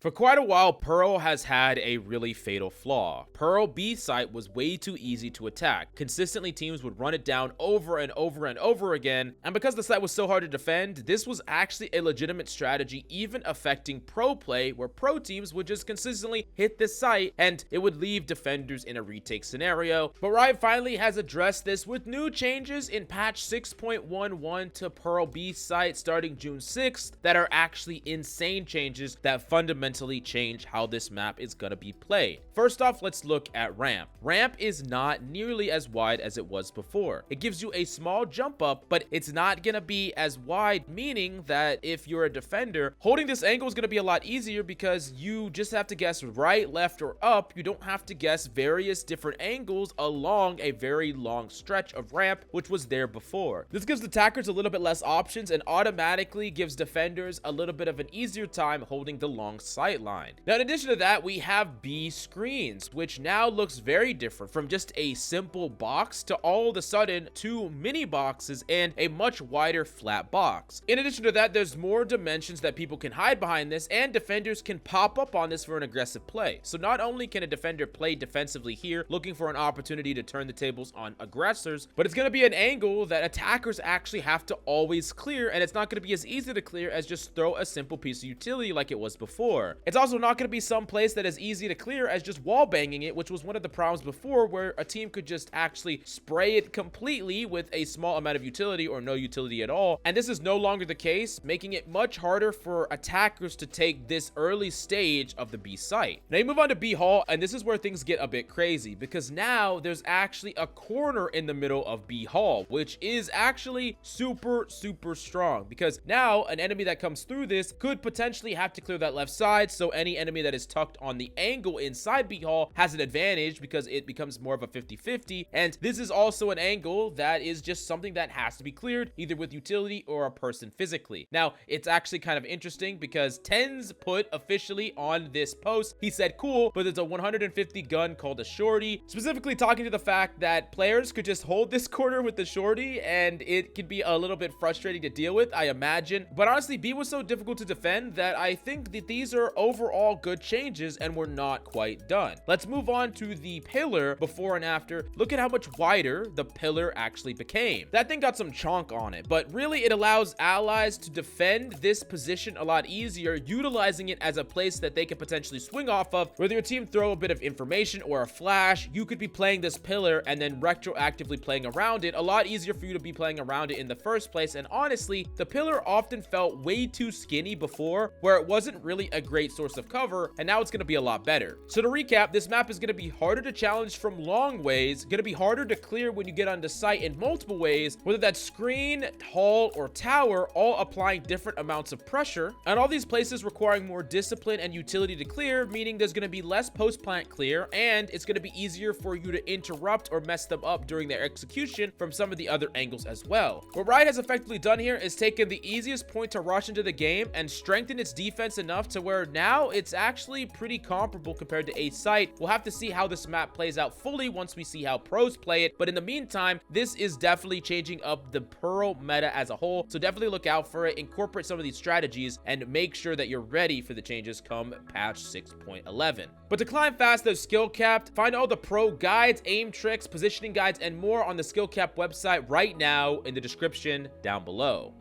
For quite a while, Pearl has had a really fatal flaw. Pearl B site was way too easy to attack. Consistently, teams would run it down over and over and over again, and because the site was so hard to defend, this was actually a legitimate strategy, even affecting pro play, where pro teams would just consistently hit the site and it would leave defenders in a retake scenario. But Riot finally has addressed this with new changes in patch 6.11 to Pearl B site starting June 6th that are actually insane changes that fundamentally change how this map is gonna be played. First off, let's look at ramp. Ramp is not nearly as wide as it was before. It gives you a small jump up, but it's not gonna be as wide, meaning that if you're a defender, holding this angle is gonna be a lot easier because you just have to guess right, left, or up. You don't have to guess various different angles along a very long stretch of ramp, which was there before. This gives attackers a little bit less options and automatically gives defenders a little bit of an easier time holding the long sight line. Now, in addition to that, we have B screens, which now looks very different from just a simple box to all of a sudden 2 mini boxes and a much wider flat box. In addition to that, there's more dimensions that people can hide behind this, and defenders can pop up on this for an aggressive play. So not only can a defender play defensively here, looking for an opportunity to turn the tables on aggressors, but it's going to be an angle that attackers actually have to always clear, and it's not going to be as easy to clear as just throw a simple piece of utility like it was before. It's also not going to be some place that is easy to clear as just wall banging it, which was one of the problems before, where a team could just actually spray it completely with a small amount of utility or no utility at all. And this is no longer the case, making it much harder for attackers to take this early stage of the B site. Now you move on to B hall, and this is where things get a bit crazy, because now there's actually a corner in the middle of B hall, which is actually super strong, because now an enemy that comes through this could potentially have to clear that left side, so any enemy that is tucked on the angle inside B hall has an advantage because it becomes more of a 50-50. And this is also an angle that is just something that has to be cleared either with utility or a person physically. Now it's actually kind of interesting because Tens put officially on this post, he said cool, but there's a 150 gun called a shorty, specifically talking to the fact that players could just hold this corner with the shorty and it could be a little bit frustrating to deal with, I imagine. But honestly, B was so difficult to defend that I think that these are overall good changes and we're not quite done. Let's move on to the pillar before and after. Look at how much wider the pillar actually became. That thing got some chonk on it, but really it allows allies to defend this position a lot easier, utilizing it as a place that they could potentially swing off of. Whether your team throw a bit of information or a flash, you could be playing this pillar and then retroactively playing around it. A lot easier for you to be playing around it in the first place. And honestly, the pillar often felt way too skinny before, where it wasn't really a great source of cover, and now it's going to be a lot better. So to recap, this map is going to be harder to challenge from long ways, going to be harder to clear when you get onto site in multiple ways, whether that's screen, hall, or tower, all applying different amounts of pressure, and all these places requiring more discipline and utility to clear, meaning there's going to be less post-plant clear, and it's going to be easier for you to interrupt or mess them up during their execution from some of the other angles as well. What Riot has effectively done here is taken the easiest point to rush into the game and strengthen its defense enough to where now it's actually pretty comparable compared to A site. We'll have to see how this map plays out fully once we see how pros play it, but in the meantime, this is definitely changing up the Pearl meta as a whole, so definitely look out for it, incorporate some of these strategies, and make sure that you're ready for the changes come patch 6.11. But to climb fast, there's SkillCapped. Find all the pro guides, aim tricks, positioning guides, and more on the SkillCapped website right now in the description down below.